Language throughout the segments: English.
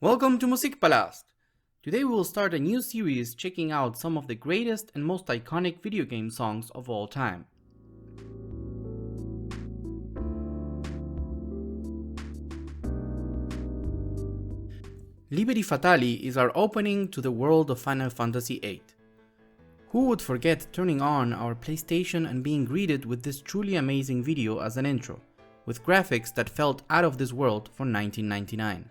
Welcome to Musikpalast! Today we will start a new series checking out some of the greatest and most iconic video game songs of all time. Liberi Fatali is our opening to the world of Final Fantasy VIII. Who would forget turning on our PlayStation and being greeted with this truly amazing video as an intro, with graphics that felt out of this world for 1999.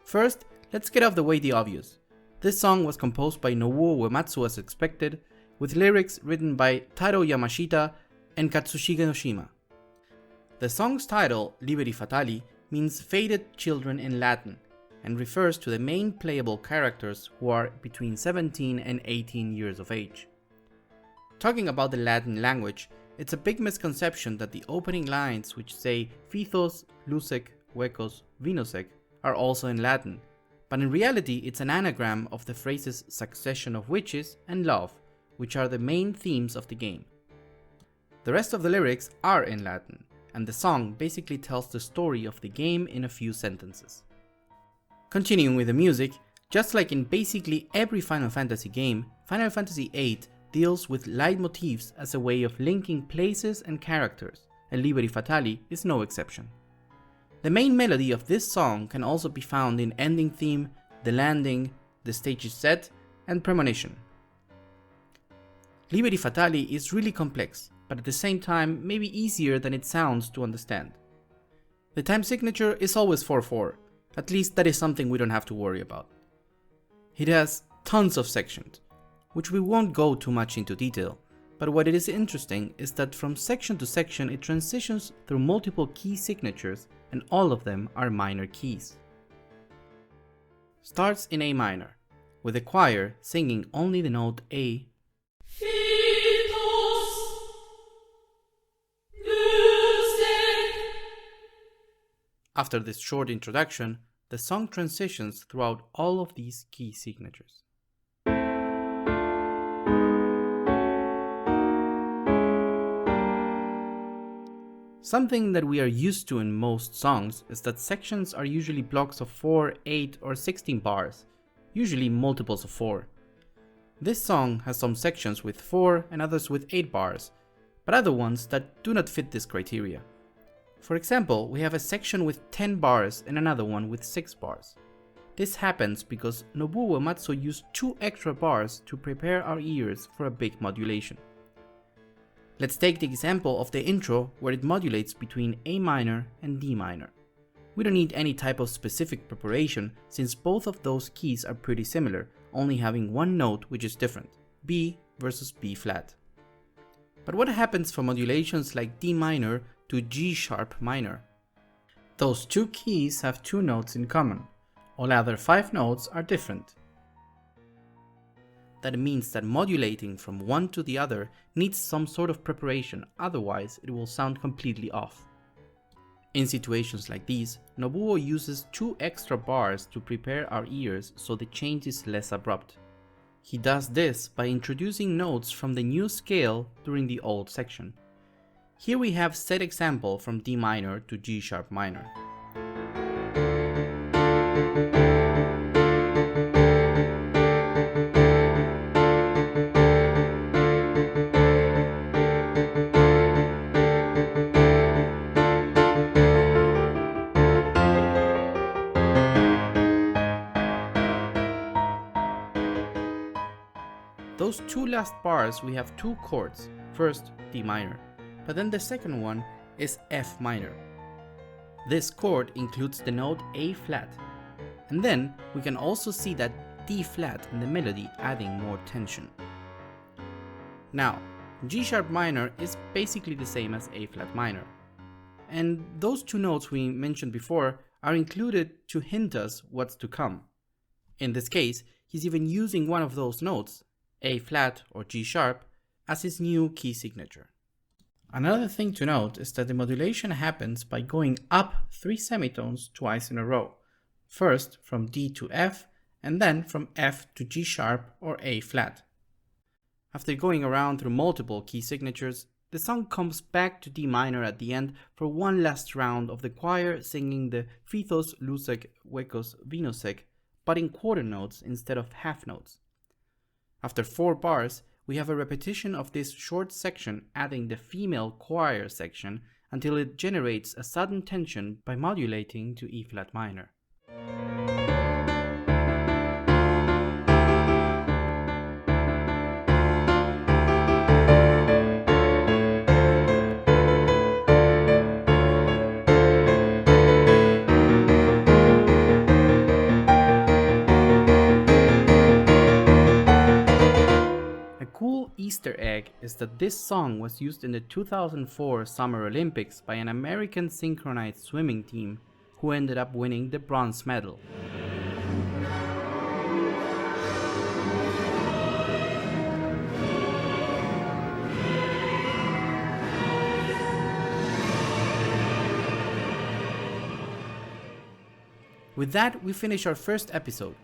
First, let's get out the way the obvious. This song was composed by Nobuo Uematsu as expected, with lyrics written by Taro Yamashita and Katsushige Noshima. The song's title, Liberi Fatali, means fated children in Latin, and refers to the main playable characters who are between 17 and 18 years of age. Talking about the Latin language, it's a big misconception that the opening lines, which say Fithos, Lusec, Wecos, Vinosec, are also in Latin, but in reality it's an anagram of the phrases succession of witches and love, which are the main themes of the game. The rest of the lyrics are in Latin, and the song basically tells the story of the game in a few sentences. Continuing with the music, just like in basically every Final Fantasy game, Final Fantasy VIII deals with leitmotifs as a way of linking places and characters, and Liberi Fatali is no exception. The main melody of this song can also be found in ending theme, the landing, the stage is set, and premonition. Liberi Fatali is really complex, but at the same time maybe easier than it sounds to understand. The time signature is always 4/4, at least that is something we don't have to worry about. It has tons of sections, which we won't go too much into detail, but what it is interesting is that from section to section it transitions through multiple key signatures, and all of them are minor keys. Starts in A minor, with the choir singing only the note A. Fithos, Lusec. After this short introduction, the song transitions throughout all of these key signatures. Something that we are used to in most songs is that sections are usually blocks of 4, 8 or 16 bars, usually multiples of 4. This song has some sections with 4 and others with 8 bars, but other ones that do not fit this criteria. For example, we have a section with 10 bars and another one with 6 bars. This happens because Nobuo Uematsu used 2 extra bars to prepare our ears for a big modulation. Let's take the example of the intro where it modulates between A minor and D minor. We don't need any type of specific preparation since both of those keys are pretty similar, only having one note which is different, B versus B flat. But what happens for modulations like D minor to G sharp minor? Those two keys have 2 notes in common. All other 5 notes are different. That means that modulating from one to the other needs some sort of preparation, otherwise it will sound completely off. In situations like these, Nobuo uses 2 extra bars to prepare our ears so the change is less abrupt. He does this by introducing notes from the new scale during the old section. Here we have set example from D minor to G sharp minor. Those 2 last bars we have 2 chords, first D minor, but then the second one is F minor. This chord includes the note A flat, and then we can also see that D flat in the melody adding more tension. Now, G sharp minor is basically the same as A flat minor, and those 2 notes we mentioned before are included to hint us what's to come. In this case, he's even using one of those notes, A flat or G sharp, as his new key signature. Another thing to note is that the modulation happens by going up 3 semitones twice in a row, first from D to F and then from F to G sharp or A flat. After going around through multiple key signatures, the song comes back to D minor at the end for one last round of the choir singing the Fithos, Lusec, Wecos, Vinosec, but in quarter notes instead of half notes. After 4 bars, we have a repetition of this short section adding the female choir section until it generates a sudden tension by modulating to E flat minor. A cool Easter egg is that this song was used in the 2004 Summer Olympics by an American synchronized swimming team who ended up winning the bronze medal. With that, we finish our first episode.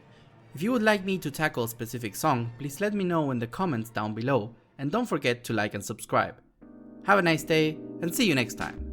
If you would like me to tackle a specific song, please let me know in the comments down below, and don't forget to like and subscribe. Have a nice day, and see you next time.